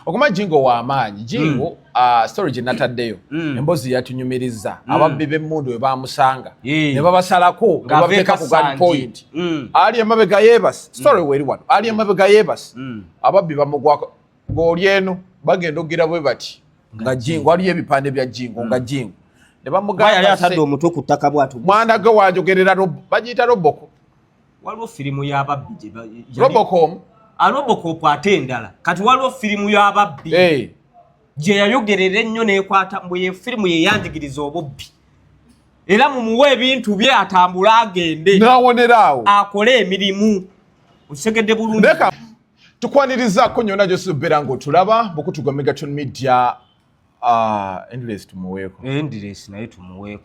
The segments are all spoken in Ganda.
Okuma Jingo wa amaanyi Jingo storage nataddeyo embozi yatunyumiriza ababbi b'emmundu we bamusanga ne babasalako babateeka ku gun point ali emabega yebas story weri wano ali emabega yebas ababbi bamugwako ng'oli eno bagenda ogira bwe bati nga Jingo ali ebipande bya Jingo nga Jingo ne bamugamba yali atadde omutwe ku ttaka bwatu mwana ge wanjogerera bagiyita Robocop waliwo firimu y'ababbi Robocop Robocop ate endala kati waliwo firimu y'ababbi gye yayogerera ennyo n'ekwata mbwe firimu ye yanjigiriza obubbi era mumuwe ebintu bye atambula agende n'awoneraawo akole emirimu osegedde bulungi tukwanirizaako nnyona gy'osuubira ng'otulaba bwekutugwa Megatron Media endless tumuweeko endless naye tumuweeko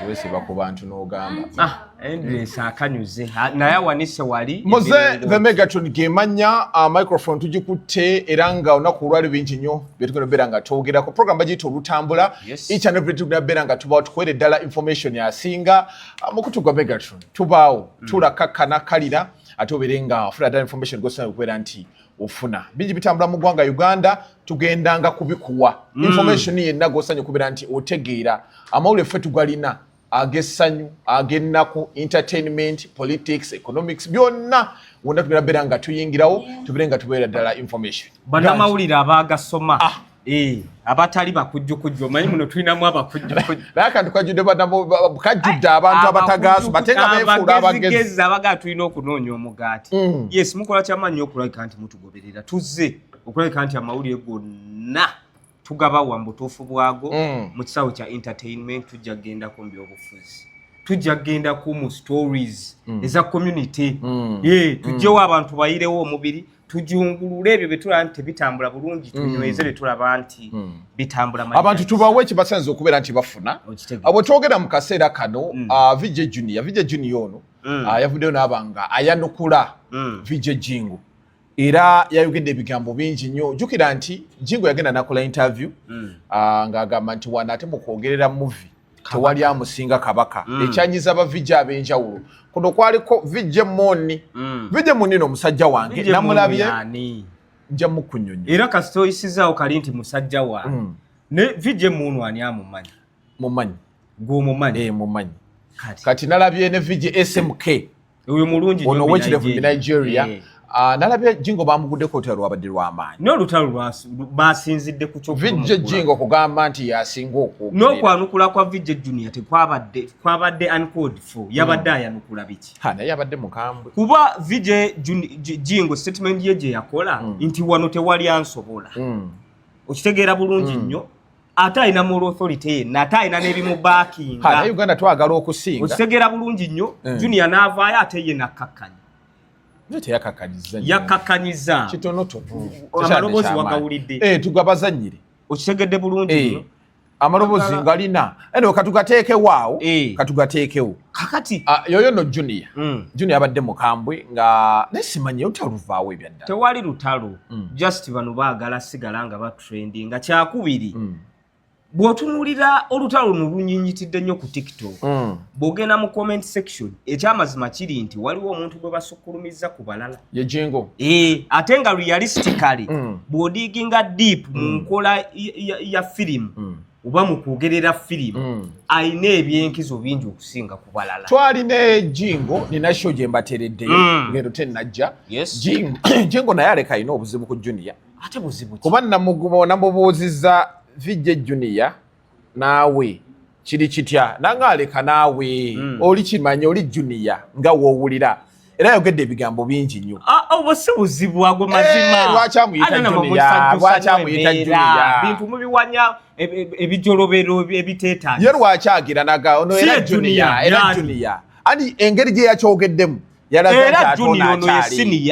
wesiba ku bantu n'ogamba endless akanyuze naye awanise wali muze the Megatron gemanya microphone tugikutte era nga olunaku olwali bingi nnyo byetugenda beera nga twogerako program bagiyita olutambula each and every tugenda beera nga tubaawo tukwere ddala information yasinga mukutu gwa Megatron tubaawo tulakakkana kalira ate obere nga ofuna ddala information gosana okubeera nti ofuna bingi bitambula mu ggwanga Uganda tugendanga kubikuwa information yenna gosanye okubeera nti otegeera amawulire ffe tugalina ag'essanyu ag'ennaku entertainment politics economics byonna wonna tugenda beera nga tuyingirawo tubeere nga tubeera ddala information bannamawulire abaagasoma abatali bakujjukujju omanyi muno tulinamu abakujjukujju naye akantu kajjudde abantu abatagaasoma ate nga beefuula abagezi abagaa tulina okunoonya omugaati yes mukola kyamaanyi okulabika nti mutugoberera tuzze okulabika nti amawulire gonna tugabawa mu butuufu bwago mu kisawo kya entertainment tujja gendako mu byobufuzi tujja gendako mu stories eza community tujjewo abantu bayirewo omubiri tujungulule ebyo betulaba nti bitambula bulungi tunyweze betulaba nti bitambula abantu tubawe ekibasanze okubeera nti bafuna abo twogera mu kaseera kano VJ Junior ono yavuddeyo n'abanga ayanukula VJ Jingo era yayogedde ebigambo bingi nnyo jjukira nti Jingo yagenda nakola interview ng'agamba nti wano ate mu kwogerera movie tewali amusinga kabaka ekyanyiza aba VJ ab'enjawulo kuno kwaliko VJ Moni VJ Moni no musajja wange namulabye nja mukunyonyi era kasitoyisizaawo kali nti musajja wange ne VJ Moni ani amumanyi mumanyi gw'omumanyi mumanyi kati nalabye ne VJ SMK oyo mulungi ono wekitefu mu Nigeria nalabye Jingo bamuguddeko olutalo lwabadde lw'amaanyi n'olutalo basinzidde ku kyo VJ Jingo kugamba nti yasinga okwogera n'okwanukula kwa VJ Junior kwabadde uncalled for yabadde ayanukula biki naye yabadde mukambwe kuba VJ Jingo statement ye gye yakola nti wano tewali ansobola okitegeera bulungi nnyo ate alina moral authority yenna ate alina n'ebimubaakinga naye Uganda twagala okusinga okitegeera bulungi nnyo Junior n'avaayo ate ye nakkakkanya yakkakanyiza kitonotono amaloboozi wagawulidde tugabazannyire okitegedde bulungi amaloboozi ngalina eno katugateekewaawo katugateekewo kakati yoyo no Junior abadde mukambwe nga nesimanyi otaluvaawo ebyaddala tewali lutalo just bano baagala sigala nga batrendi nga kyakubiri bw'otunuulira olutalo luno lunyinyitidde nnyo ku TikTok bw'ogenda mu comment section ekyamazima kiri nti waliwo omuntu gwe basukkulumizza ku balala ye Jingo ate nga realistically bw'odiginga deep mu nkola ya firimu oba mu kwogerera firimu alina ebyenkizo bingi okusinga ku balala twalina Jingo nina show gye mbateereddeyo ngendo tennajja Jingo naye aleka alina obuzibu ku Junior ate buzibu kuba namubuuzizza VJ Junior naawe kiri kitya nanga aleka naawe oli kimanyi oli Junior nga woowulira era yogedde ebigambo bingi nnyo obo si buzibu ago mazima lwaki amuyita Junior bintu mubiwanya ebijolobero ebiteetaaga ye lwaki agira naga ono era Junior ani engeri gye yakyogeddemu yalaga nti ate ono akyali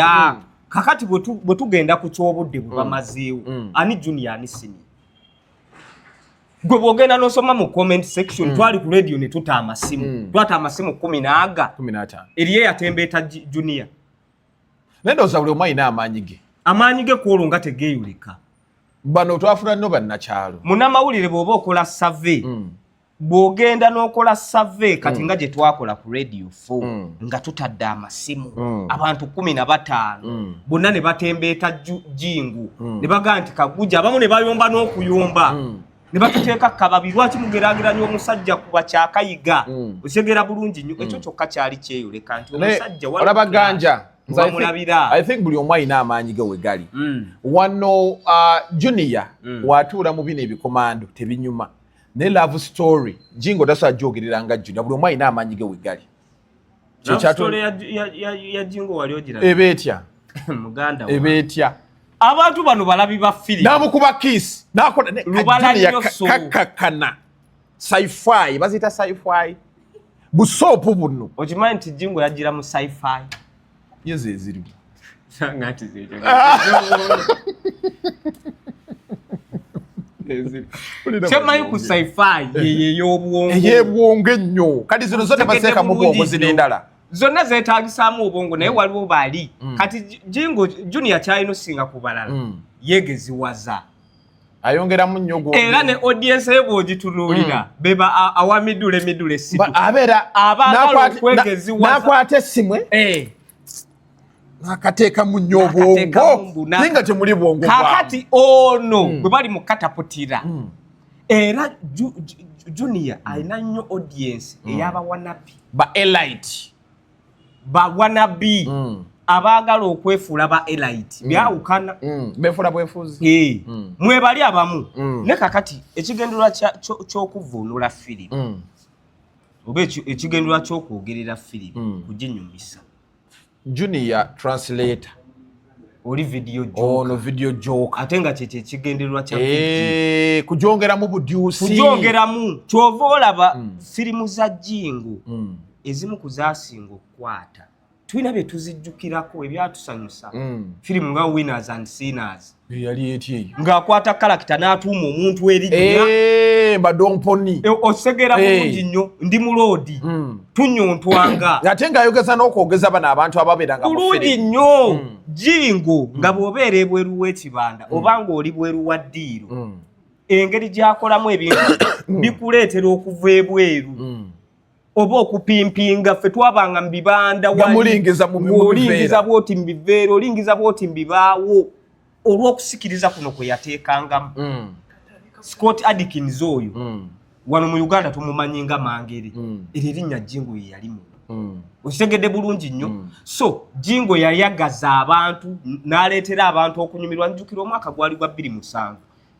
kakati bwe tugenda ku kyobudde bwe bamazeewo ani Junior ani senior gwe bwogenda n'osoma mu comment section twali ku radio ne tuta amasimu twata amasimu 15 eriye yatembeeta Junior nendoza buli omu alina amaanyi ge kwolwo nga tegeeyulika bano twafuna nno bannakyalo munnamawulire bw'oba okola survey bw'ogenda n'okola survey kati nga gye twakola ku Radio 4 nga tutadde amasimu abantu 15 bonna ne batembeeta Jingu ne bagaa nti Kaguja abamu ne bayomba n'okuyomba ne batuteeka kababi lwaki mugeraageranya omusajja kuba kyakayiga otegera bulungi nnyo ekyo kyokka kyali kyeyoleka nti omusajja olaba ganja I think buli omu alina amaanyi ge we gali wano Junior watuula mu bino ebikomando tebinyuma ne love story Jingo tasobola gyogerera nga Junior buli omu alina amaanyi ge we gali ya Jingo wali ogira ebeetya muganda wa ebeetya abantu bano balabi ba film namukuba kiss nakola kakakana sci-fi bazita sci-fi busopu buno okimanyi nti Jingo yagira mu sci-fi yeze zirimu ngati zejo Chema ku sci-fi ey'obwongo ennyo kati zino zote baseeka mu bwongo zinendala zonna zeetagisaamu obwongo naye waliwo baali kati Jingo Junior kyalina osinga ku balala yegeziwaza ayongeramu nnyo gwo era ne audience ye bw'ogitunuulira beba awamidule situ abeera nakwata essimu nakateeka mu nnyo obwongo ninga temuli bwongo kakati ono bwe bali mu kataputira era Junior alina nnyo audience ey'abawanabi ba elite bawanabi abaagala okwefuula ba elite byawukana befuula bwefuzi mwebali abamu ne kakati ekigendererwa ky'okuvvuunula firimu oba ekigendererwa ky'okwogerera firimu kuginyumisa Junior translator oli video joke ono video joke ate nga kyekyo ekigendererwa kya kugyongeramu budyusi kugyongeramu kyova olaba firimu za Jingo ezimu kuzaasinga okukwata tulina bye tuzijjukirako ebyatusanyusa firimu nga Winners and Sinners yali etyeyo ng'akwata karakita n'atuuma omuntu eri badomponi osegera bulungi nnyo ndi muloodi tunyontwanga ate ng'ayogeza n'okwogeza bano abantu ababeeranga bulungi nnyo Jingo nga bw'obeera ebweru w'ekibanda oba ng'oli bweru wa ddiiro engeri gy'akolamu ebintu bikuleetera okuva ebweru oba okupimpinga ffe twabanga mu bibanda mulingiza bw'oti mu biveera olingiza bw'oti mu bibaawo olw'okusikiriza kuno kwe yateekangamu Scott Adkins oyo wano mu Uganda tumumanyi nga Mangere era erinnya Jingo ye yalimu okitegedde bulungi nnyo so Jingo yayagaza abantu n'aleetera abantu okunyumirwa njukira omwaka gwali gwa 2007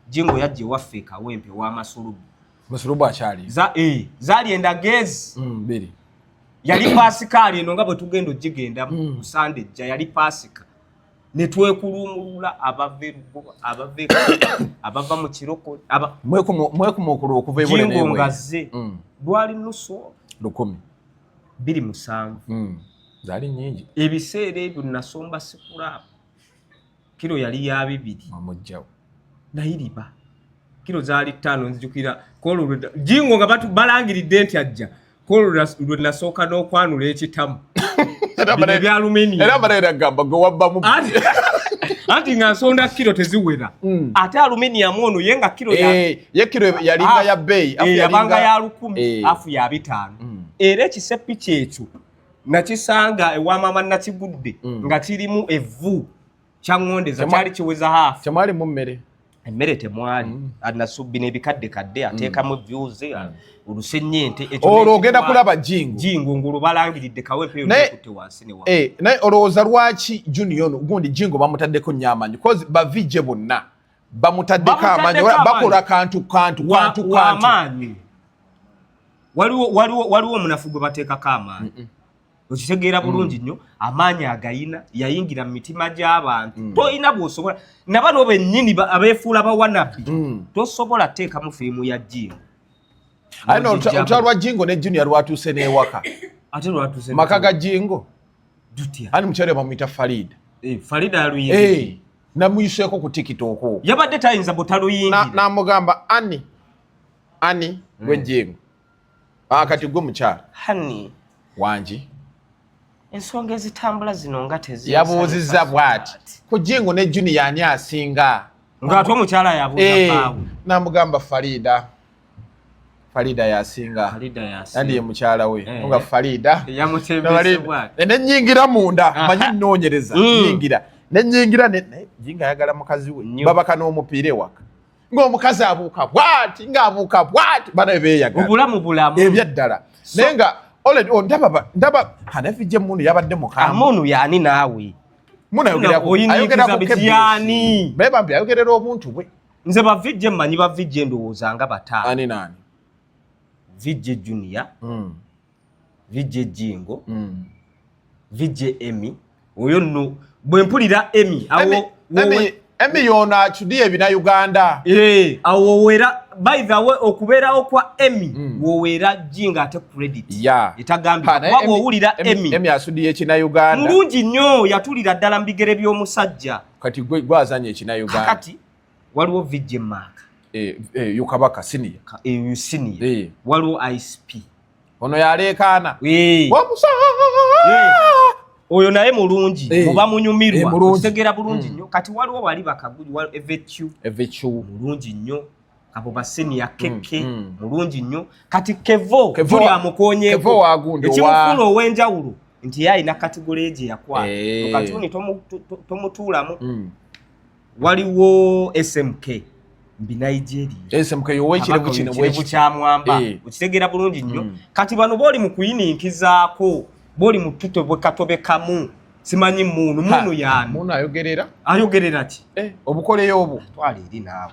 Jingo yajja ewaffe e Kawempe w'amasulubu masulubu akyali zaali endagezi yali pasikaali eno nga bwe tugenda ogigenda ku Sunday ejja yali pasika ne twekulumulula abava mu kiroko mwekumukulu okuva ebule Jingo ngazze lwali nusu 2007 zaali nnyingi ebiseera ebyo nasomba sikulapu kiro yali ya 2 amujjawo nayiriba kiro zaali 5 nzijukira kolo Jingo nga balangiridde nti ajja kolo lwe nasooka n'okwanula ekitamu bya aluminium era baraira gamba go wabbamu anti nga nsonda kiro teziwera ate aluminium ono yenga kiro ye kiro yalinga ya bei yabanga ya 10 afu ya 5 era ekiseppi kyekyo nakisanga ewa mama nakigudde nga kirimu evvu kyangondeza kyali kiweza hafu kyamali mu mmere emmere temwali anasubbi n'ebikadde ateekamu views olusenyente olwogenda kulaba Jingo ngulu balangiridde Kawempe yokutte wansi ne wansi naye olowooza lwaki Junior ono gundi Jingo bamutaddeko nnyo amaanyi because bavijje bonna bamutaddeko amaanyi bakola kantu amaanyi waliwo omunafu gwe bateekako amaanyi okitegeera bulungi nnyo amaanyi agayina yayingira mu mitima gy'abantu toyina bw'osobola nabano bennyini abeefuula bawanabi tosobola teekamu firimu ya Jingo olutalo lwa Jingo ne Junior lwatuuse n'ewaka ate lwatuuse maka ga Jingo dutya ani mukyalo bamuyita Farida Farida yaluyingira namuyiseeko ku TikTok yabadde tayinza butaluyingira n'amugamba ani gwe Jingo kati gwe mukyalo hani wangi ensonga ezitambula zino nga yabuuzizza bw'ati ku Jingo ne Junior ani asinga ng'ate omukyala yabuuza paawe n'amugamba Farida Farida yasinga Farida yasinga andi ye mukyala we nga Farida yamutembesebwa nenyingira munda manyi nonyereza nyingira jinga yagala mukazi we babaka n'omupiire waka ng'omukazi abuuka bwati ng'abuuka bwati bana beeyagala bulamu ebyaddala naye nga ndaba hanafijje munu yabadde mukama munu yani naawe bebambi ayogerera obuntu bwe nze bavijje mmanyi bavijje ndowooza nga bataano ani nani vijje Junior vijje Jingo vijje Emmy oyo nno bwe mpulira Emmy awo Emmy yona chudiye bina Uganda awo wera by the way okubeerawo kwa Emmy wowera Jinga ate credit etagambye wabo owulira Emmy asudiye ekina Uganda mulungi nnyo yatulira ddala mu bigere by'omusajja kati gwazanye ekina Uganda kati waliwo vijje Mark Yukabaka senior senior waliwo ISP ono yaleekaana oyo naye mulungi muba munyumirwa okutegera bulungi nnyo kati waliwo wali bakaguli evechu mulungi nnyo abo basenior keke mulungi nnyo kati Kevo tuli amukonyeeko ekimufuna ow'enjawulo nti yalina kategole gye yakwa kati oni tomutuulamu waliwo SMK mbi Nigeria SMK yowekirevu kino kyamwamba okitegera bulungi nnyo kati bano booli mu kuyininkizaako boli mututo bwe katobekamu simanyi munu yani munu ayogerera ki obukoleyo obwo twali eri naawe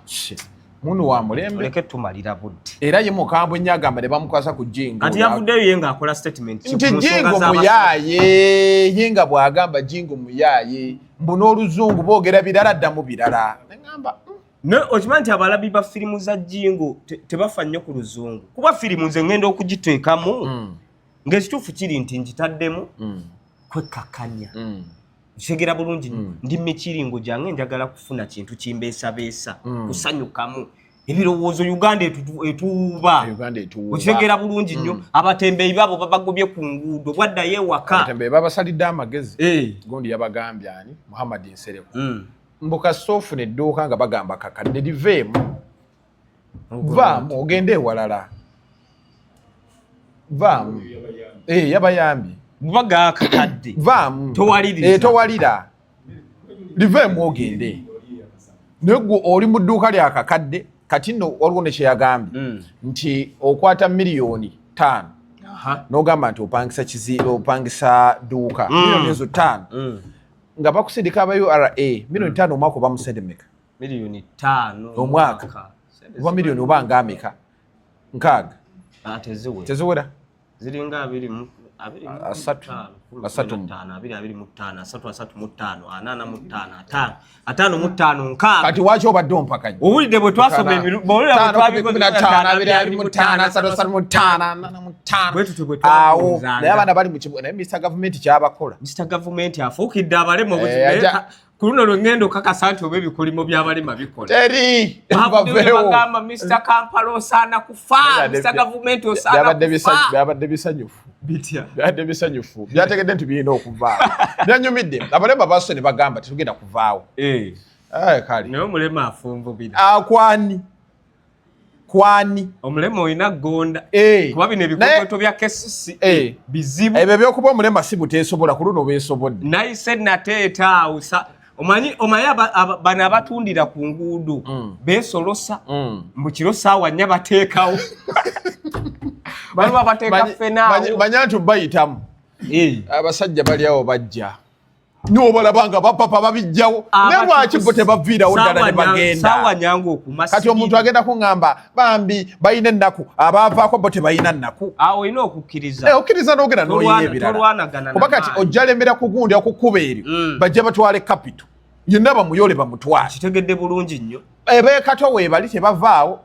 munu wa mulembe leke tumalira budde era ye mukambwe nyagamba ne bamukwasa ku Jingo ati yavuddeyo yenga akola statement nti Jingo muyaye yenga bwagamba Jingo muyaye mbuno oluzungu boogera birala ddamu birala ngamba ne okimanyi nti abalabi ba firimu za Jingo tebafa nnyo ku luzungu kuba firimu nze ngenda okugiteekamu ng'ekituufu kiri nti njitaddemu kwekakanya kitegeera bulungi ndi mikiringo gyange njagala kufuna kintu kimbeesabeesa kusanyukamu ebirowoozo Uganda etuuba okitegeera bulungi nnyo abatembeeyi baabo babagobye ku nguudo bwaddayo ewaka abatembeeyi babasalidde amagezi gundi yabagambye ani Muhammad Nsereko mbuka soofuna edduuka nga bagamba kakadde liveemu vaamu ogende ewalala vaamu yabayambye baga kakadde vaamu towalira liveemu ogende negwe oli mu dduuka lya kakadde kati nno waliwo ne kyeyagambye nti okwata $5,000,000 n'ogamba nti opangisa dduuka $5,000,000 ezo 5 nga bakusindika aba URA $5,000,000 omwaka oba musendemeka $5,000,000 omwaka oba $1,000,000 oba nga ameka 6 teziwera ziringa 25 kati waki obadde ompakanya owulidde bwe twasoma awo naye abaana bali mu kibuga naye Mr. Government kyabakola Mr. Government afuukidde abalema ku luno lwengendo okakasa nti oba ebikolimo by'abalema bikola teri bagamba Mr. Kampala osaana kufa Mr. Government osaana kufa byabadde bisanyufu byabadde bisanyufu byategedde nti birina okuvaawo byanyumidde abalema baso ne bagamba tetugenda kuvaawo kale naye omulema afumbubira kwani omulema olina gonda kuba bino ebikokoto bya KCC bizibu ebyo byokuba omulema si buteesobola ku luno beesobodde nayise nateetaawo omanyi bano abatundira ku nguudo beesolosa mu kiro saawa 4 bateekawo baliwo abateeka ffenaawo manya nti bayitamu abasajja bali awo bajja n'obalaba nga bapapa babijjawo ne lwaki bo tebaviirawo ddala ne bagenda kati omuntu agenda kuŋŋamba bambi balina ennaku abaavaako bo tebalina nnaku olina okukkiriza okkiriza n'ogenda n'oyiya ebirala kuba kati ojja lembera kugundi okukuba eryo bajja batwale kapito yenna bamuyole bamutwale kitegedde bulungi nnyo ebeekato weebali tebavaawo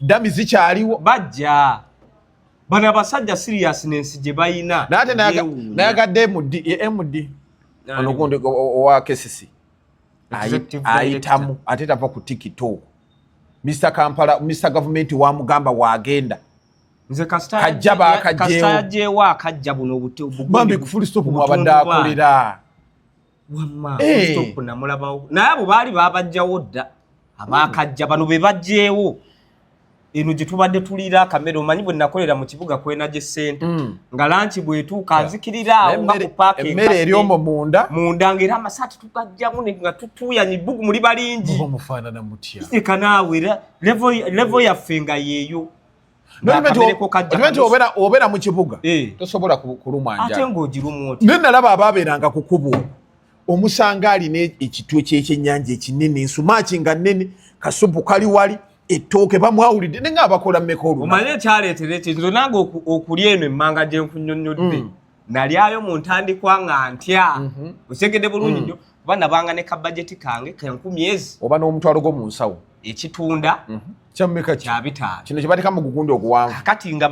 ddami zikyaliwo bajja bano abasajja seriousness gye balina naye ate nayagadde MD ono gundi owa KCC ayitamu ate tava ku TikTok Mr. Kampala Mr. Government wamugamba wagenda nze kasita jeewo akajja buno bambi ku full stop mwabadde akolera wamma stop namulabawo naye abo baali babajjawo dda abakajja bano be bajjeewo eno gye tubadde tulira kamera omanyi bwe nakolera mu kibuga kwenaje ssente nga lanchi bwetuuka nzikirira awo nga ku parking emmere eri omwo munda ng'era amasaati tugajjamu nga tutuuyanye bbugu muli balingi mufaanana mutya eka naawe level yaffe nga yeeyo obeera mu kibuga tosobola kulumwa njala ate ng'ogirumu oti naye nalaba abaabeeranga ku kkubo omusanga alina ekitwe kyekyennyanja ekinene ensumaki nga nnene kasupu kali wali ettooke bamwawulidde ne nga abakola mmeka oluna omanye ekyaleetera ekintu nange okulya eno emmanga gye nkunnyonnyodde nalyayo mu ntandikwa nga ntya okyegedde bulungi nnyo kuba nabanga ne kabajeti kange ka 10,000 oba n'omutwalo gwo mu nsawo ekitunda kyammeka kya 5 kino kye bateeka mu gugundi okuwanvu kati nga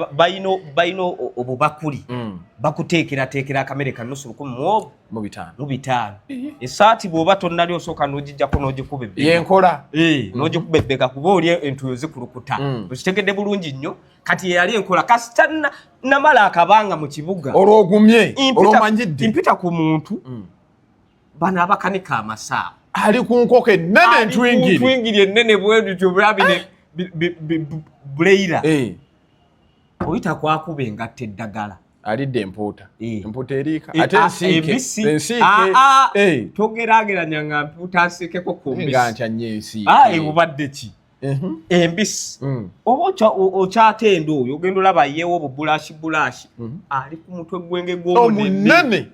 bayina obubakuli bakuteekerateekera akamere ka nusu 10 mu 5 mu 5 esaati bw'oba tonnali osooka n'ogijjako n'ogikuba ebbega yenkola n'ogikuba ebbega kuba oli entuyo zikulukuta okitegedde bulungi nnyo kati yeyali enkola kasita namala akabanga mu kibuga olwogumye olwomanyidde mpita ku muntu bano abakanika amasaawa ali ku nkoko ennene entwingiri ennene bwedutyo bwabine buleira oyita kwakuba engatta eddagala alidde empuuta eriika ate ensiike togeraageranya nga mpuuta nsiikeko nga ntya nnyo ensiike ebubadde ki embisi oba okyatenda oyo ogenda olaba yeewo obubulashi ali ku mutwe gwenge gw'omunene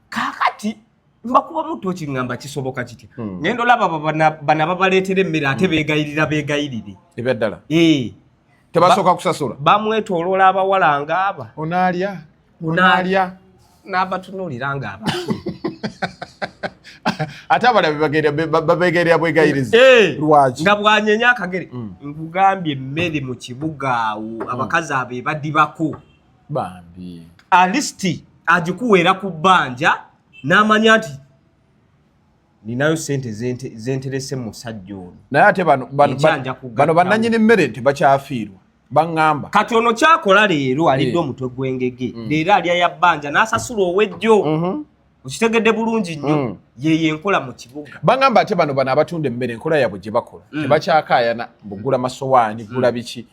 kaakati mbakuba muto kingamba kisoboka kitya ngendo laba bana babaleetera emmere ate beegayirire ebyaddala tebasooka kusasula bamwetooloola abawala ngaaba onaalya n'abatunuulira ngaaba ate abalabe babeegerera bwegayiriza lwaki nga bwanyenya akagere nkugambye emmere mu kibuga awo abakazi abo ebadibako bambi alisiti agikuweera ku bbanja n'amanya nti ninayo sente zenterese mu musajja ono naye ate bano bannannyini emmere tebakyafiirwa baŋŋamba kati ono kyakola leero alidde omutwe gw'engege leero alya ya bbanja n'asasula ow'ejjo okitegedde bulungi nnyo yeyo enkola mu kibuga baŋŋamba ate bano abatunda emmere enkola yaabwe gye bakola tebakyakaayana bugula masowaani gula biki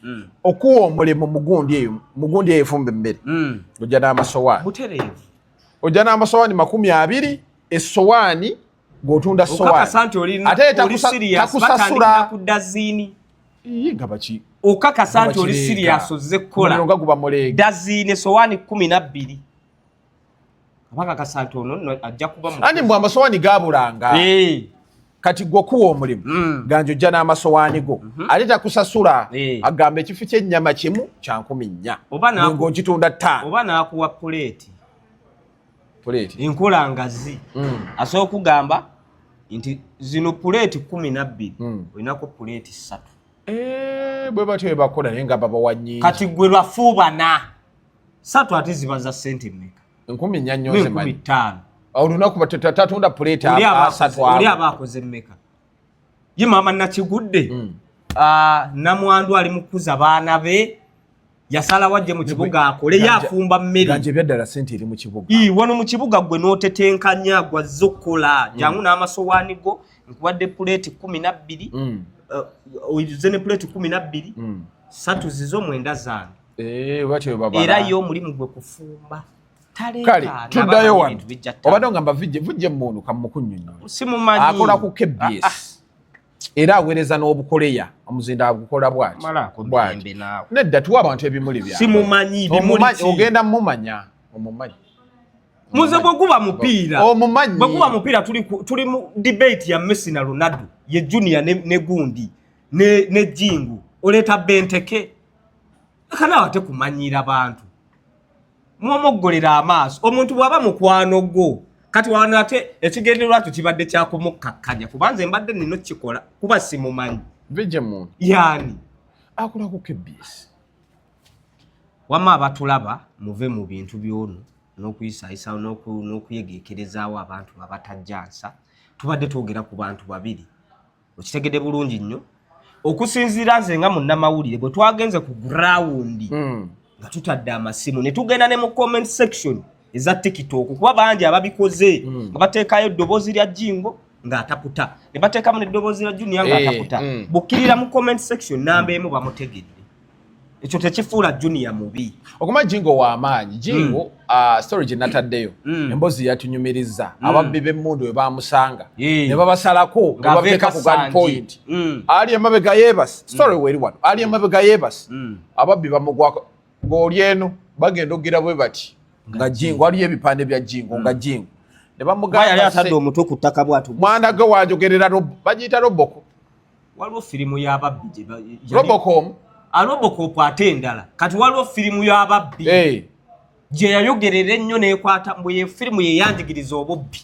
okuwa omulimu mugundi eyo efumba emmere ojja n'amasowaani butereevu ojja n'amasowaani 20 essowaani ng'otunda sowaani ate takusasula ku daziini nga baki okakasa nti oli sirias ozze kukola nga guba muleega daziini essowaani 12 abakakasa nti ono ajja kuba andi mbw amasowaani gaabulanga kati gwe okuwa omulimu ganja ojja n'amasowaani go ate takusasula agamba ekifo ky'ennyama kimu kya 14 ng'okitunda 5 oba n'akuwa puleeti enkola ngazi asobola okugamba nti zino puleeti 12 olinako puleeti 3 bwe batyo bebakola naye nga babawa nnyingi kati gwe lwafuubana 3 ate ziba za sente mmeka 14 nnyo zimanyi 15 olunaku tatunda puleeti oli aba akoze mmeka ye maama nakigudde namwandu ali mu kukuza baana be yasala wajje mu kibuga akole yafumba mmere ganje byaddala sente eri mu kibuga wano mu kibuga gwe n'otetenkanya gwazze okukola jangu n'amasowaani go nkuwadde puleeti 12 oyize ne puleeti 12 3 zizo 9 zange batyo babala era yo mulimu gwe kufumba kale tuddayo wano obadde ngamba vujje mmundu kamukunnyonnyo simumanyi akola ku KBS era aweereza n'obukoleya omuzinda agukola bwaki nedda tuwa abantu ebimuli byawe simumanyi ogenda mumanya omumanyi muze bwe guba mupiira omumanyi bwe guba mupiira tuli mu debate ya Messi na Ronaldo ye junior ne gundi ne jingu oleeta benteke kana wate kumanyira abantu muomoggolera amaaso omuntu bwaba mukwano gwo kati wana ate ekigendererwa tukibadde kyakumukkakkanya kubanze mbadde nino kikola kuba simumanyi vije muntu yani akola ku KBS wama abatulaba muve mu bintu byono n'okuyisayisa n'okuyegekerezaawo abantu abatajjansa tubadde twogera ku bantu babiri okitegedde bulungi nnyo okusinziira nze nga munnamawulire bwe twagenze ku ground nga tutadde amasimu ne tugenda ne mu comment section eza TikTok kuba bangi ababikoze nga bateekayo eddoboozi lya jingo ng'ataputa ne bateekamu n'eddoboozi la Junior ng'ataputa bukkirira mu comment section namba emu bamutegedde ekyo tekifuula Junior mubi okuma Jingo w'amaanyi Jingo story gye nataddeyo emboozi yatunyumiriza ababbi b'emmundu we baamusanga ne babasalako nga babeeka ku gun point ali emabega yeebasi story weri wano ali emabega yeebasi ababbi bamugwako ng'oli eno bagenda ogira bwe bati nga Jingo waliyo ebipande bya Jingo nga Jingo ne bamugamba yali atadde omutwe ku ttaka bwatu mwana ge wanjogerera bagiyita Roboko waliwo firimu y'ababbi gye Robocom Robocop ate endala kati waliwo firimu y'ababbi gye yayogerera ennyo n'ekwata mbu ye firimu ye yanjigiriza obubbi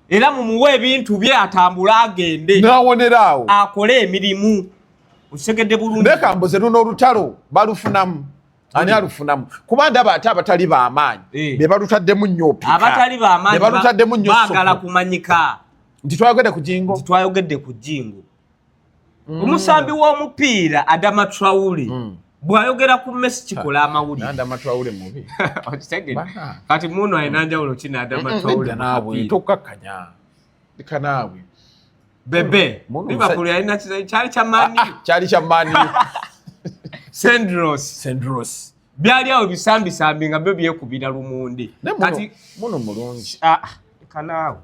era mumuwe ebintu bye atambula agende n'awoneraawo akole emirimu osegedde bulungi nekambuze luno olutalo balufunamu ani alufunamu kuba ndaba ate abatali b'amaanyi be balutaddemu nnyo pika abatali b'amaanyi balutaddemu nnyo baagala kumanyika nti twayogedde ku Jingo twayogedde ku Jingo omusambi w'omupiira Adama Traore bw'ayogera ku Messi kikola amawulire Adama Traore mubi kati muno ayina njawulo kina Adama Traore naawe tokkakkanya kanaawe bebe Liverpool yalina kyali kya Mani Sandros byali awo bisambisambi nga byo byekubira lumunde kati muno mulungi kanaawe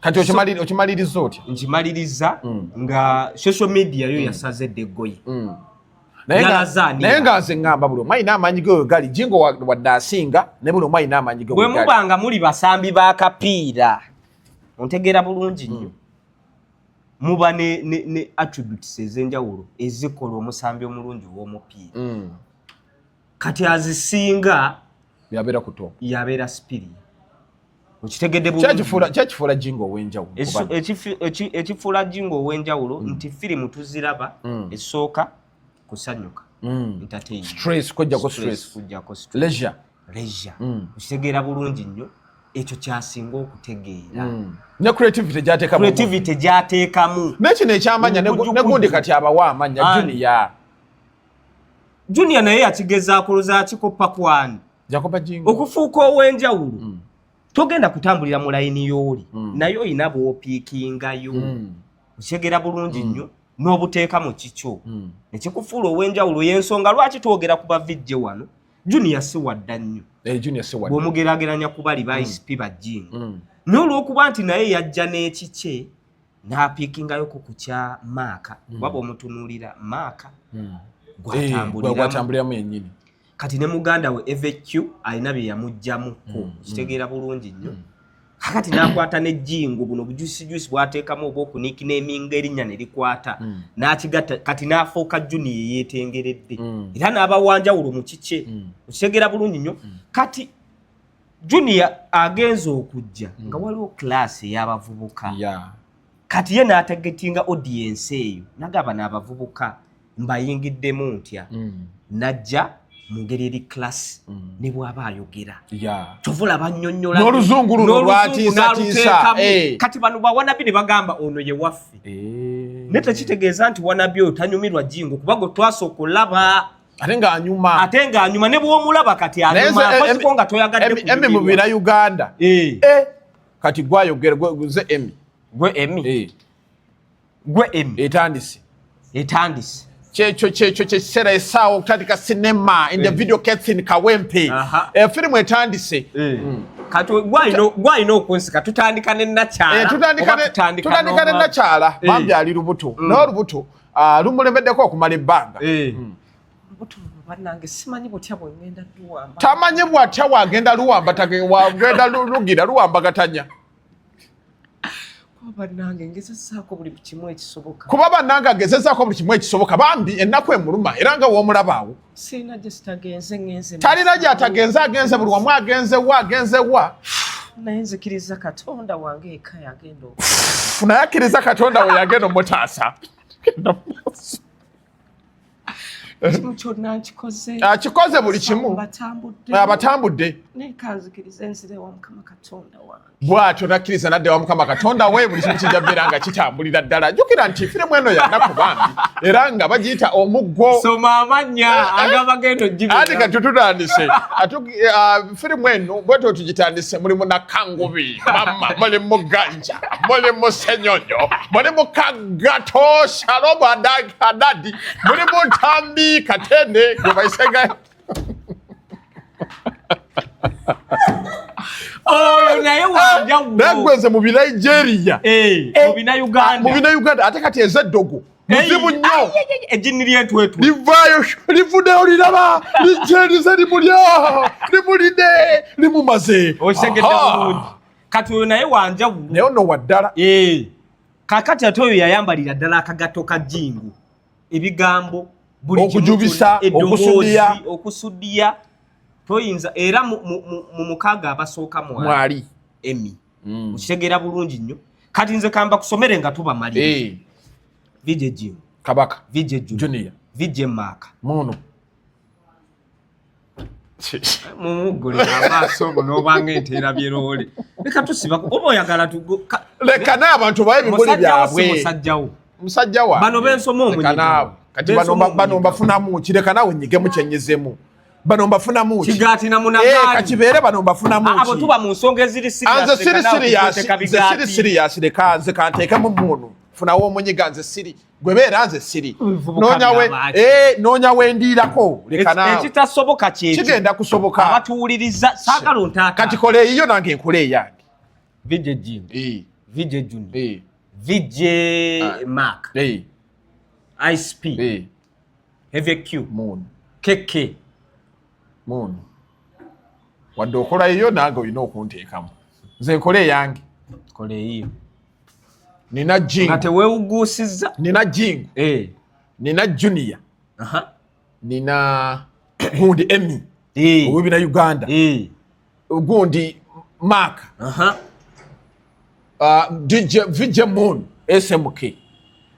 kati okimaliriza otya nkimaliriza nga social media yo yasazedde eggoye naye nga nze ngamba buli omu alina amaanyi ge gali Jingo wadde asinga ne buli omu alina amaanyi ge bwe mubanga muli basambi b'akapiira ontegeera bulungi nnyo muba ne attributes ez'enjawulo ezikola omusambi omulungi w'omupiira kati azisinga yabeera Spirit okitegedde bulungi kyakifuula Jingo ow'enjawulo ekifuula Jingo ow'enjawulo nti firimu tuziraba esooka kusanyuka stress kujjako leisure okitegeera bulungi nnyo ekyo kyasinga okutegeera ne creativity gyateekamu nekino ekyamanya ne gundi kati abawa amanya Junior naye yakigezaako luzaakikoppa kwani okufuuka ow'enjawulo togenda kutambulira mu layini y'oli naye oyina bw'opiikingayo okitegeera bulungi nnyo n'obuteeka mu kikyo nekikufuula ow'enjawulo y'ensonga lwaki twogera ku bavijje wano Junior si wadda nnyo bw'omugeraageranya ku bali ba ICP ba Jingo n'olw'okuba nti naye yajja n'ekikye n'apiikingayoko ku kya Maaka waba omutunuulira Maaka gwatambuliramu yennyini kati ne muganda we FQ alina bye yamugjamuko kitegeera bulungi nnyo kakati n'akwata ne Jingo buno bujusi bwateekamu oba okunikineeminga erinnya ne likwata n'akigatta kati n'afuuka Junior yeetengeredde era n'abawanjawulo mu kikye okitegeera bulungi nnyo kati Junior agenza okujja nga waliwo class ey'abavubuka kati ye n'atagetinga audience eyo nagaba n'abavubuka mbayingiddemu ntya najja mu ngeri eri class ne bw'aba ayogera kyovula bannyonnyola n'oluzungu luno lwatiisatiisa kati bano bawanabi ne bagamba ono ye waffe ne tekitegeeza nti wanabi oyo tanyumirwa Jingo kuba gwe twasooka olaba ate ng'anyuma ne bw'omulaba kati anyuma akosiko nga toyagadde Emi mu bira Uganda kati gwayogera gwe Emi etandise kyekyo kyekiseera essaawa okutandika sinema in the video Catherine Kawempe firimu etandise kati gwalina okunsika tutandika ne Nakyala bambi ali lubuto naye olubuto lumulemeddeko okumala ebbanga tamanyi bw'atya wagenda luwamba wagenda lugira luwambagatanya kuba bannange agezezaako buli kimu ekisoboka bambi ennaku emuluma era nga w'omulabaawo talina gy'atagenze agenze buli wamu agenzewa naye nzikiriza Katonda wange eka yagenda naye akkiriza Katonda we yagenda omutaasa Ekimu kyonna nkikoze. Kikoze buli kimu. Abatambudde. Nekanzikiriza enzire wa Mukama Katonda wange. Bw'atyo nakkiriza nadde wa Mukama Katonda we buli kimu kijja beera nga kitambulira ddala. Jjukira nti firimu eno yanaku bambi era nga bagiyita omuggo. Soma amannya agabagendo jibira. Ati ka tututandise. Firimu eno bwetyo tugitandise mulimu Nakangubi, mama mulimu Ganja, mulimu Senyonyo, mulimu Kagato, Shalomu Hadadi, mulimu Ntambi Katende gwe bayisenga. Naye wanjawulo. Nagweze mu Nigeria. Mu bina Uganda. Mu bina Uganda ate kati ez'eddogo. Muzibu nnyo. Ejjini ly'entwetwe. Livaayo livuddeyo liraba lijjendize limulya limulide limumaze. Osegedde bulungi. Kati oyo naye wanjawulo. Naye ono wa ddala. Kakati ate oyo yayambalira ddala akagato ka jingu. Ebigambo buli okujubisa okusuddiya toyinza era mu mukaaga abasooka mwali Emmy ukitegeera bulungi nnyo kati nze kamba kusomere nga tubamalira Vije Jim Kabaka Vije Junior Vije Maka muno mumugule amaaso n'obanga enteera byerole leka tusiba oba oyagala tugo leka n'abantu baye bimuli byabwe musajja wa bano bensoma omunyika kati bano bafunamu kireka nawe nyigemu kyenyezemu bano bafunamu kigati na munagani kakibeere bano bafunamu abo tuba mu nsonga eziri serious leka nze kanteekemu munu funawo omunyiga nze siri gwebeera nze siri noonya wendiirako leka nawe ekitasoboka kyekyo kigenda kusoboka abatuwuliriza saagala ontaaka kati kola eyiyo nange enkola eyange Vije Jim Vije Junior Vije Mark ISP HVQ Moon KK Moon wadde okola eyiyo nange olina okunteekamu nze enkola eyange kola eyiyo nina jingu nga teweewuguusizza nina jingu nina Junior nina gundi Emmy ow'ebina Uganda gundi Mark Vije Moon SMK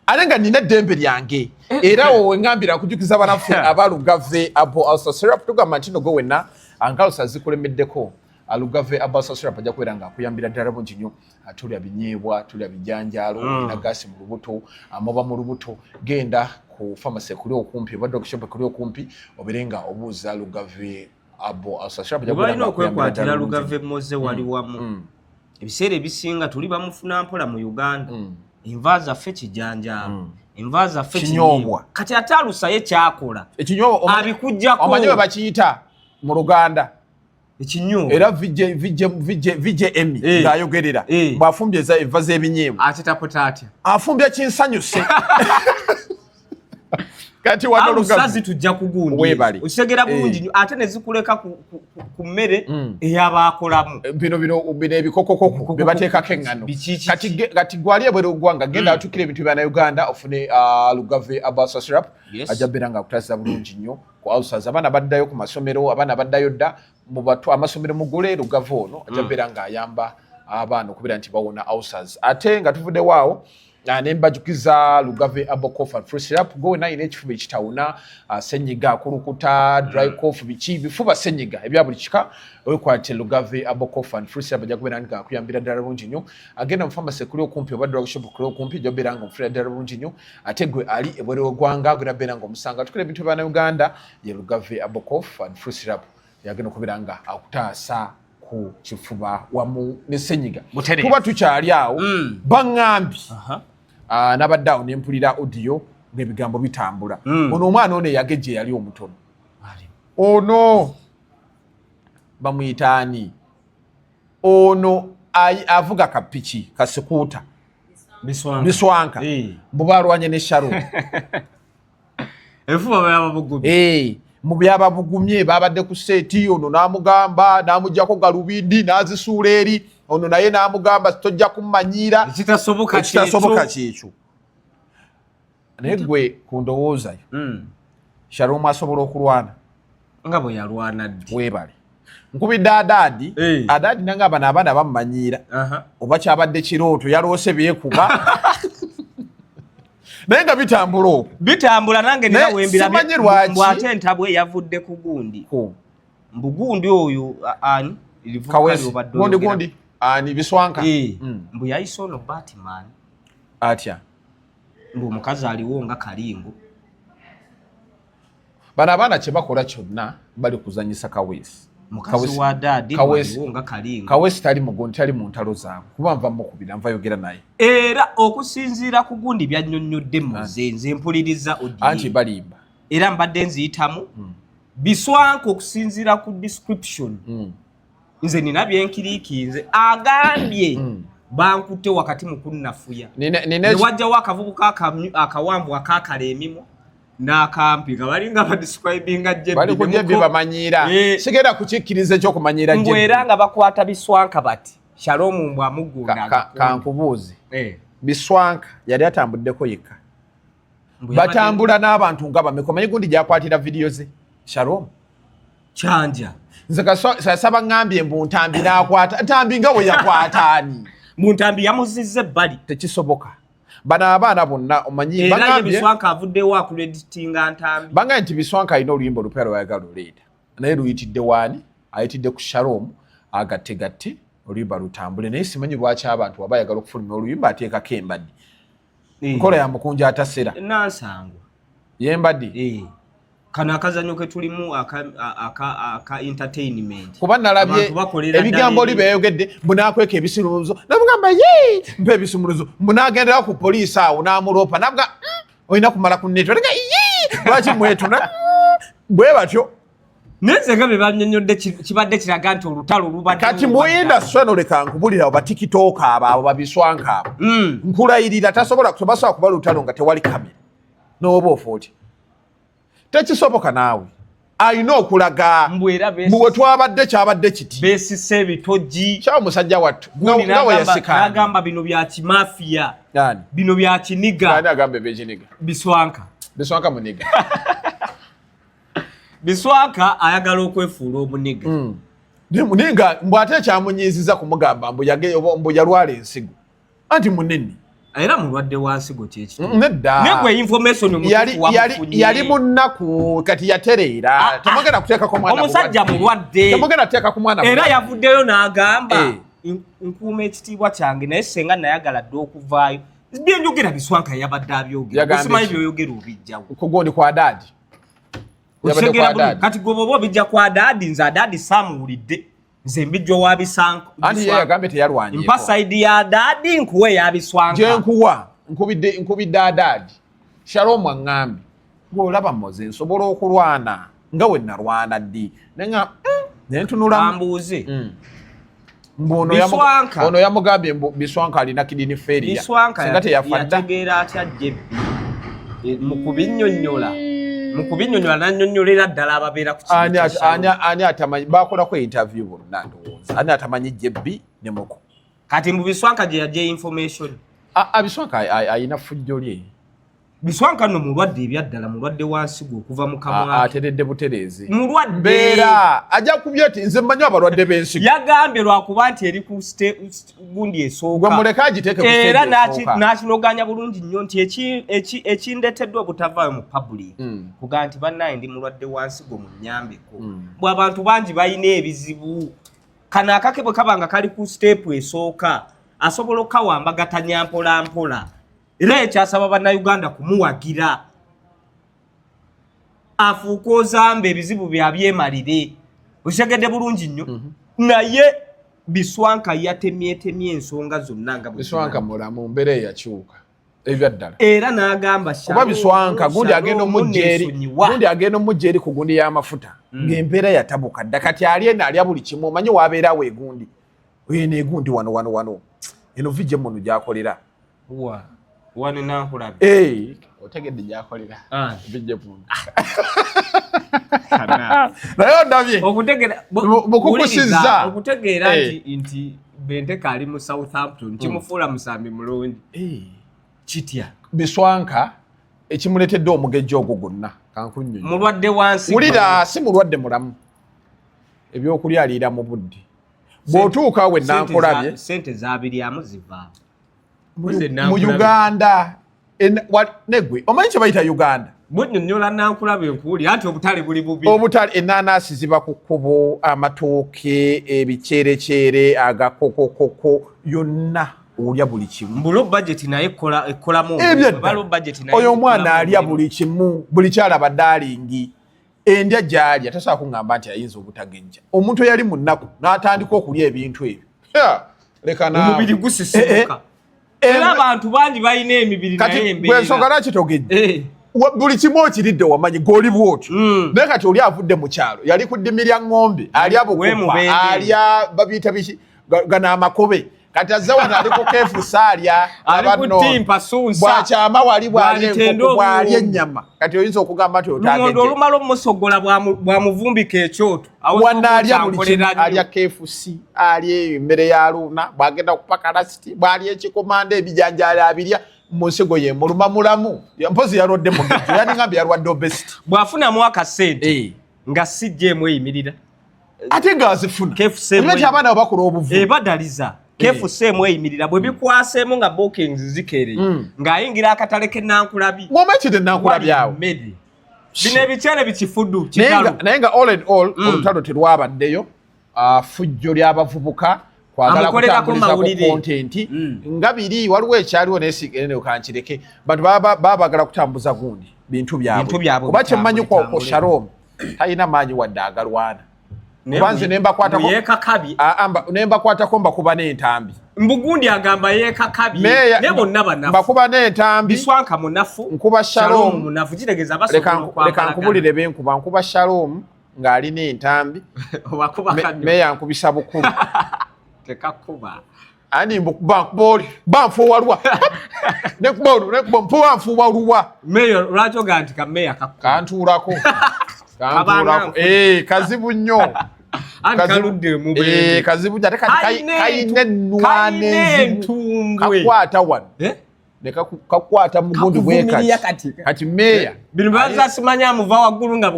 ate nga nina eddembe lyange era wowe ngambira kujukiza banafu abalugave abo Syrup tugamba nti no go wenna ankalusa zikulemeddeko alugave abo Syrup ajja kubeera nga akuyambira ddala bungi nnyo tulya binyeebwa tulya bijanjaalo na gasi mu lubuto amoba mu lubuto genda ku pharmacy kuli okumpi oba drug shop kuli okumpi oberenga obuuza lugave abo Syrup ajja kubeera nga okwekwatira lugave moze wali wamu ebiseera ebisinga tuli bamufuna mpola mu Uganda enva zaffe kijanjaalo enva zaffe kinyoobwa kati ate alusayo kyakola ekinyoobwa abikujjako omanyi bwe bakiyita mu Luganda ekinyoobwa era Vije Emmy ng'ayogerera bw'afumbye enva z'ebinyeebwa ate tapota atya afumbye kinsanyuse kati wano lugazi tujja kugundi okitegera bulungi nnyo ate ne zikuleka ku mmere ey'abaakolamu bino ebikokokoko bye bateekako eŋŋano kati gwali ebwera oggwanga genda atukira ebintu bya Uganda ofune lugave abo Syrup ajja beera nga akutaasa bulungi nnyo ku ulcers abaana baddayo ku masomero abaana baddayo dda amasomero mugule lugave ono ajja beera nga ayamba abaana okubeera nti bawona ulcers ate nga tuvuddewo awo nembajukiza lugave abo cough and flu syrup go na ine ekifuba ekitawuna senyiga akulukuta dry cough bifuba senyiga ebya buli kika wekwate lugave abo cough and flu syrup ajja kubeera nga akuyambira ddala bulungi nnyo agenda mu pharmacy kuli okumpi oba drug shop kuli okumpi ajja kubeera nga omufulira ddala bulungi nnyo ate gwe ali ebwere w'eggwanga agenda beera nga omusanga tukira ebintu bya Uganda ye lugave abo cough and flu syrup yagenda okubeera nga akutaasa ku kifuba wamu ne senyiga kuba tukyali awo baŋŋambye n'abadde awo ne mpulira audio ng'ebigambo bitambula ono omwana ono eyagejje yali omutono ono bamuyita ani ono avuga kapiki kasikuuta biswanka mbu balwanye ne Sharon mu byababugumye babadde ku seeti ono n'amugamba n'amugyako galubindi n'azisuula eri ono naye n'amugamba tojja kummanyiira ekitasoboka kyekyo naye gwe ku ndowooza yo Sharon asobola okulwana nga bwe yalwana ddi weebale nkubidde Adaadi Adaadi nangamba n'abaana bammanyiira oba kyabadde kirooto yaloose byekuba naye nga bitambula nange newembira simanyi lwaki mbwate entabwe yavudde ku gundi mbugundi oyo ani gundi ani Biswanka mbu yayise ono Batman atya mbu omukazi aliwo nga Kalingo bana abaana kye bakola kyonna bali kuzanyisa Kaweesi mukazi wa dadi aliwo nga Kalingo Kaweesi tali mugundi tali mu ntalo zaabwe kuba nva mukubira nva yogera naye era okusinziira ku gundi byannyonnyodde muzenze mpuliriza anti balimba era mbadde nziyitamu Biswanka okusinziira ku description nze nina byenkiriikinze agambye bankutte wakati mu kunnafuya ne wajjawo akavubuka akawanvu akakala emimwa n'akampi nga balinga badescribinga Jebbi bali ku Jebbi bamanyira sigenda kukikkiriza ekyokumanyira Jebbi era nga bakwata Biswanka bati Shalom mbwa mugunda kankubuuzi Biswanka yali atambuddeko yekka batambula n'abantu nga bameka omanyi gundi gyakwatira vidiyo ze Shalom kyanja nze kasaba ngambye mbu ntambi n'akwata ntambi nga we yakwataani mu ntambi yamuzizza ebbali tekisoboka bano abaana bonna omanyi era Biswanka avuddewo akuleditinga ntambi bangambye nti Biswanka alina oluyimba olupya lwayagala oleeta naye luyitidde waani ayitidde ku Shalom agattegatte oluyimba lutambule naye simanyi lwaki abantu waba ayagala okufulumya oluyimba ateekako embadde nkola ya mukunja atasera nansangwa yembadde kano akazanyo ke tulimu aka entertainment kuba nalabye ebigambo oli beeyogedde mbunaakweka ebisumuluzo namugamba ye mpa ebisumuluzo mbunaagendera ku poliisi awo n'amuloopa nabuga olina kumala ku neto nga ye lwaki mwetuna bwe batyo nenze nga bebannyonnyodde kibadde kiraga nti olutalo lubadde kati muyinda sweno leka nkubulira abo batikitooka abo Babiswanka abo nkulayirira tasobola kuba lutalo nga tewali kamera n'oba ofooti tekisoboka naawe alina okulaga muwe twabadde kyabadde kiti beesise ebitogi kyawo musajja wattu nga we yasikana n'agamba bino bya kimafiya bino bya kiniga ani agamba ebyekiniga Biswanka muniga Biswanka ayagala okwefuula omuniga muniga mbwate ekyamunyiiziza kumugamba mbu yalwala ensigo anti munene era mulwadde wansigo nedda negwe information yali munnaku kati yatereera temugenda kuteekako mwana omusajja mulwadde temugenda kuteekako mwana era yavuddeyo n'agamba nkuuma ekitiibwa kyange naye senga nayagala dde okuvaayo byenjogera Biswanka yabadde abyogera osimanyi byoyogera obijjawo kugondi kwa daadi kati goboba obijja kwa daadi nze adaadi saamuwulidde nze mbijja wa Biswanka anti yeye agambye teyalwanyeko mpa saidi ya daadi nkuwe ya Biswanka je nkuwa nkubidde adaadi Shalom aŋŋambye ng'olaba mmoze nsobola okulwana nga we nalwana ddi nenga nentunula ambuuze ono yamugambye Biswanka alina kidini feria singa teyafadda yategeera atya Jebbi mu kubinnyonnyola n'annyonnyolera ddala ababeera ku ani atamanyi bakolako interview bonna ndowooza ani atamanyi Jebbi ne Muko kati mu Biswanka gye yajja information Biswanka ayina fujjo lye Biswanka nno mulwadde ebyaddala mulwadde wansigo okuva mu kamwa ateredde butereezi mulwadde mbeera ajja kubye oti nze mmanyi abalwadde b'ensigo yagambye lwakuba nti eri ku gundi esooka gwe muleka agiteeke ku era n'akinoganya bulungi nnyo nti ekindeeteddwa obutavaayo mu public kugaa nti bannaye ndi mulwadde wansigo mu nnyambeko bwe abantu bangi balina ebizibu kano akake bwe kaba nga kali ku siteepu esooka asobola okukawambagatanya mpola mpola era ekyasaba bannayuganda kumuwagira afuuka ozamba ebizibu byabyemalire okitegedde bulungi nnyo naye Biswanka yatemyetemye ensonga zonna nga Biswanka mulamu mbeera eyakyuka ebyaddala era n'agamba kuba Biswanka gundi agenda omujja eri ku gundi y'amafuta ng'embeera yatabuka dda kati alyena alya buli kimu omanyi waabeerawo egundi eno egundi wano eno vijje muno gyakolera wano nankulabe otegedde gyakolera vijje muno naye ondabye mukukusizza okutegeera nti Benteke ali mu Southampton kimufuula musambi mulungi kitya Biswanka ekimuleetedde omugejjo ogwo gwonna kankunyonyo mulwadde wansi wulira si mulwadde mulamu ebyokulya aliira mu budde bw'otuuka we nankulabye sente zaabiryamu ziva mu Uganda negwe omanyi kye bayita Uganda bunnyonnyola Nankulabe nkuwuli anti obutale buli bubi obutale ennaanasi ziba ku kkubo amatooke ebikyerekyere agakokokoko yonna olya buli kimu mbulo budget naye ekkolamu oyo omwana alya buli kimu buli kyalaba daalingi endya gy'alya tasobola kuŋŋamba nti ayinza obutagejja omuntu eyali mu nnaku n'atandika okulya ebintu ebyo omubiri gusisimuka era abantu bangi balina emibiri naye gwensonga lwaki togejja buli kimu okiridde wamanyi g'oli bwotyo naye kati oli avudde mu kyalo yali ku ddimi lya ŋŋombe alya bukupa alya babiyita biki gano amakobe kati azze wano ali ku keefusa alya bwakyama wali bwalya enkoko bwalya ennyama kati oyinza okugamba nti lumondo olumala omusogola bwamuvumbika ekyoto wanna alya buli kimu alya keefusi alya emmere ya luuna bwagenda kupaka lasiti bwalya ekikomanda ebijanjaalo abirya mu nsigo ye muluma mulamu mpozi yalwadde mugejjo yandingambye yalwadde obesity bw'afunamu akasente nga sijjeemu eyimirira ate ng'azifuna nti abaana bakula obuvu badaliza kefuseemu eyimirira bwe bikwaseemu nga bookings zikereye ng'ayingira akatale k'Enankulabi ng'omaikidde Enankulabi awo bino ebikyere bikifuddu naye nga all and all olutalo terwabaddeyo fujjo ly'abavubuka kwagala kutambuliza ku kontenti nga biri waliwo ekyaliwo neesigenene kankireke bantu baba bagala kutambuza gundi bintu byabwe kuba kyemmanyi ku Shalom talina maanyi wadde agalwana kubanze nembakwatako mbakuba n'entambi mbugundi agamba yeekakabi ne bonna banafu mbakuba n'entambi biswanka munafu nkuba Shalom munafu kitegeza abasobola leka nkubulire benkuba nkuba Shalom ng'alina entambi meya nkubisa bukulu tekakuba ani mboli banfuwalwa nekuboru mpuwa nfuwalwa meyo lwakyo ganti kameya kantuulako kazibu nnyo kazibu ate kayina ennwana kakwata wano kakwata mugundi bwekati meya bino bazasimanya amuva waggulu nga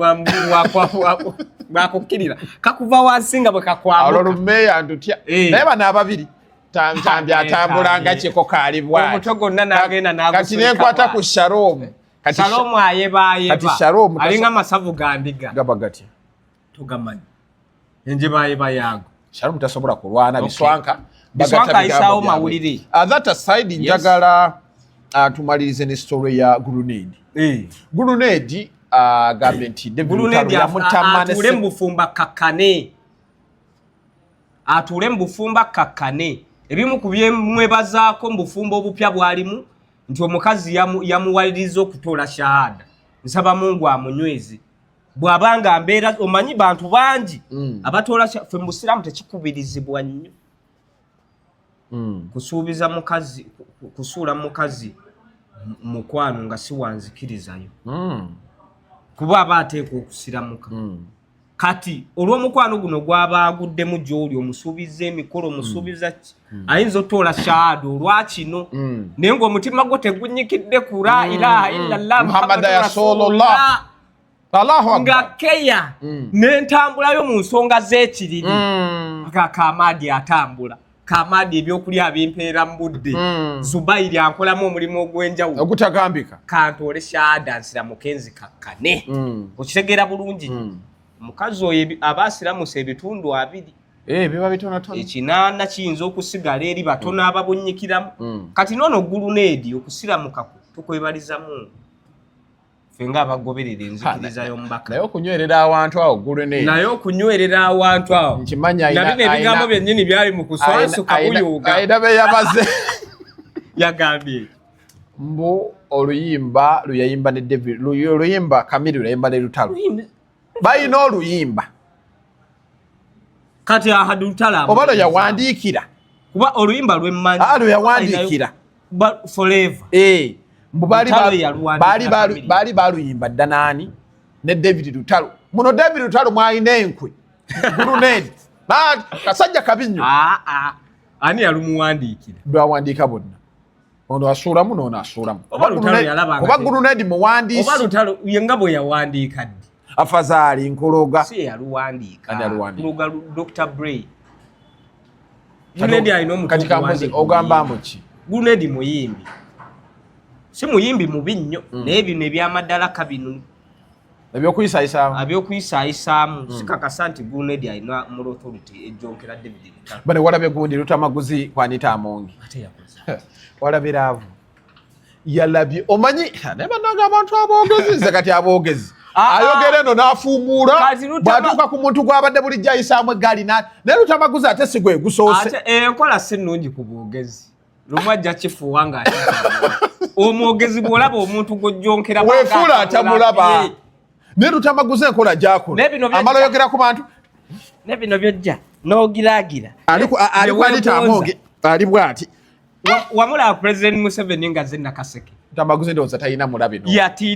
bwakukkirira kakuva wansi nga bwe kakwamuka olwo meya ntutya naye bano ababiri tambi atambulanga kiko kaali bw'omutwe gonna n'agenda kati nenkwata ku Shalom Shalom ayebaayeba alinga amasavu gandiga gaba gatya tugamanyi enjebaayeba yago Shalom tasobola kulwana biswanka ayisaawo mawulire that aside njagala tumalirize ne story ya Grenade Grenade agambe nti David yamutamane atule mu bufumba kakkane ebimu ku byemwebazaako mu bufumba obupya bwalimu nti omukazi yamuwaliriza okutoola shahada nsaba Mungu amunyweze bw'abanga mbeera omanyi bantu bangi abatoola ffe mu Busiraamu tekikubirizibwa nnyo kusuubiza mukazi kusuula mukazi mukwano nga si wanzikirizayo kuba aba ateekwa okusiramuka kati olw'omukwano guno gwaba aguddemu gy'oli omusuubiza emikolo omusuubiza ki ayinza otoola shahada olwakino naye ng'omutima gwo tegunyikidde ku la ilaha illallah Muhammad rasulullah nga keya n'entambulayo mu nsonga z'ekiriri Kamadi atambula Kamadi ebyokulya abimpeera mu budde Zubairi ankolamu omulimu ogw'enjawulo ogutagambika kantoole shahada nsiramuke nzikakkane okitegeera bulungi omukazi oyo aba asiramusa ebitundu 2 biba bitonotono ekinaana kiyinza okusigala eri batono ababunyikiramu kati noono Grenade okusiramuka tukwebalizamu ffe nga abagoberera enzikiriza y'omubaka naye okunywerera awantu awo Grenade naye okunywerera awantu awo nkimanya nabino ebigambo byennyini byali mu kuswasuka buyuuga ayina beyamaze yagambye mbu oluyimba luyayimba ne David oluyimba Kamiri luyayimba ne Lutalo bayina oluyimba kati ahadutala obalo yawandiikira kuba oluyimba lwemmanyi yawandiikira forever mbu baali baluyimba dda nani ne David Lutalo muno David Lutalo mwalina enkwe Grenade kasajja kabi nnyo ani yalumuwandiikira lwawandiika bonna ono asuulamu n'ono asuulamu oba Grenade muwandiisi oba Lutalo yenga bwe yawandiika ddi Afazaali Nkologa si yaluwandiika Nkologa Dr. Bray Grenade alina omukugu ogamba muki Grenade muyimbi si muyimbi mubi nnyo naye bino ebyamadalaka bino ebyokuyisayisaamu sikakasa nti Gunedi alina mu authority ejjonkera David Lutalo bane walabe gundi Lutamaguzi kwanita Amongi ate yakoze walabe laavu yalabye omanyi ne bannanga abantu aboogezi kati aboogezi ayogera eno n'afuumuula bw'atuuka ku muntu gw'abadde bulijjo ayisaamu eggaali ne Lutamaguzi ate si gwe gusoose ate enkola si nnungi ku bwogezi lumu ajja kifuuwa ng'ate omwogezi bw'olaba omuntu gw'ojjonkera weefuula atamulaba ne Lutamaguzi enkola gy'akola amala oyogera ku bantu ne bino byojja n'ogiraagira ali kwanita Amongi ali bw'ati wamulaba President Museveni nga ze Nakaseke Lutamaguzi ndowooza talina mulabe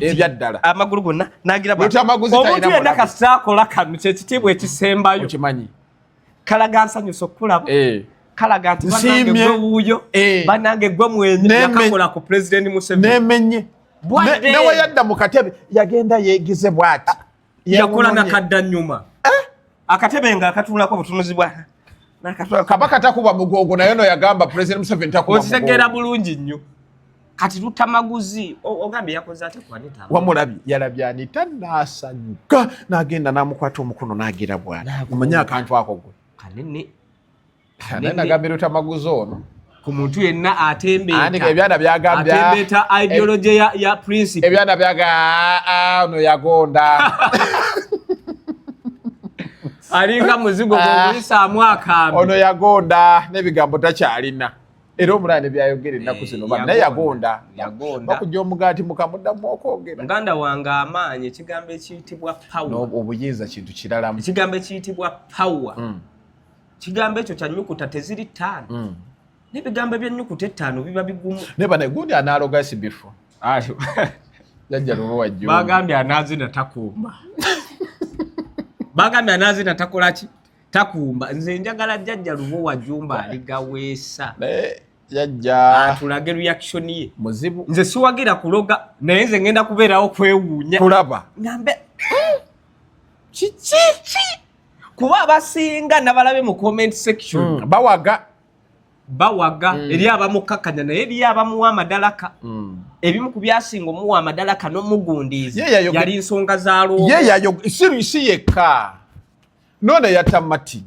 ebyaddala amagulu gonna nagira omuntu yenna kasita akola kano kyekitiibwa ekisembayo okimanyi kalaga nsanyusa okulaba kalaga nti banange gwe wuuyo banange gwe mwenyi yakakola ku President Museveni nemenye newe yadda mu katebe yagenda yeegize bw'ati yakola nakadda nnyuma akatebe nga akatulako butunuzi bwana kabaka takuba mugongo naye no yagamba President Museveni takuba mugongo okitegera bulungi nnyo kati Lutamaguzi ogambye yakoze ate kwanita wamulabye yalabye Anita n'asanyuka n'agenda n'amukwata omukono n'agira bwana omanye akantu ako gwe kanene nagambye Lutamaguzi ono ku muntu yenna atembeeta ebyana byagambya atembeeta ideology ya principle ebyana byaga ono yagonda alinga muzigo gw'oyisaamu akambi ono yagonda n'ebigambo takyalina era omulala ne byayogera ennaku zino naye yagonda bakujja omugaati mukamuddamu okwogera muganda wange amaanyi ekigambo ekiyitibwa power obuyinza kintu kiralamu ekigambo ekiyitibwa power kigambo ekyo kya nnyukuta teziri ttaano n'ebigambo by'ennyukuta ettaano biba bigumu ne bane gundi anaaloga sibifu jajja lubo wajjo bagambye anaazina takumba bagambye anaazina takola ki takumba nze njagala jjajja lubo wajjumba aligaweesa jajja atulage reaction ye muzibu nze siwagira kuloga naye nze ngenda kubeerawo kwewuunya kulaba ngambe kiki kuba abasinga nabalabe mu comment section bawaga eri abamukkakkanya naye eri abamuwa amadalaka ebimu ku byasinga omuwa amadalaka n'omugundiizi yali nsonga za loobo si yekka none yatamati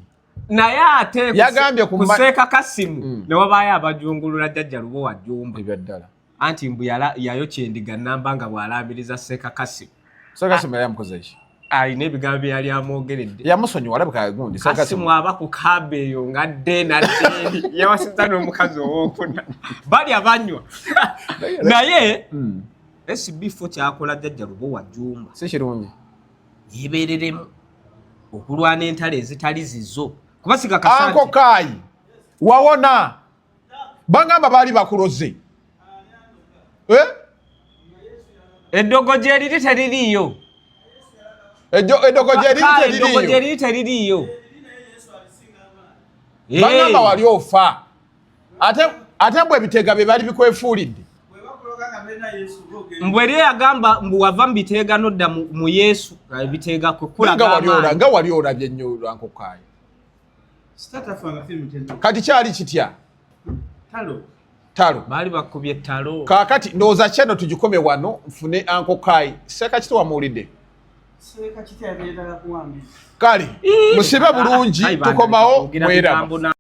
naye ate yagambye kuseeka kasimu ne wabaayo abajungulula jjajja lubo wajjumba ebyaddala anti mbu yayokya endiga nnamba nga bw'alambiriza seeka kasimu kasimu yali amukoze ki alina ebigambo byali amwogeredde yamusonyiwa alabika gundi kasimu aba ku kabeeyo nga ddeena ddeeni yawasiza n'omukazi owokuna bali abanywa naye SB4 kyakola jjajja lubo wajjumba si kirungi yeebereremu okulwana entalo ezitali zizo kuba Anko Kai wawona bangamba baali bakuloze eddogo gye liri teririiyo eddogo gye liri teririiyo bangamba wali ofa ate mbwe ebiteega bye baali bikwefuulidde mbweri yagamba mbu wava mu biteega nodda mu Yesu ebiteega kukulaga nga wali olabye nnyo Anko Kai kati kyali kitya talo baali bakubye talo kaakati ndowooza kyeno tugikome wano nfune Anko Kai seeka kiti wamuwulidde kale musibe bulungi tukomawo mweramu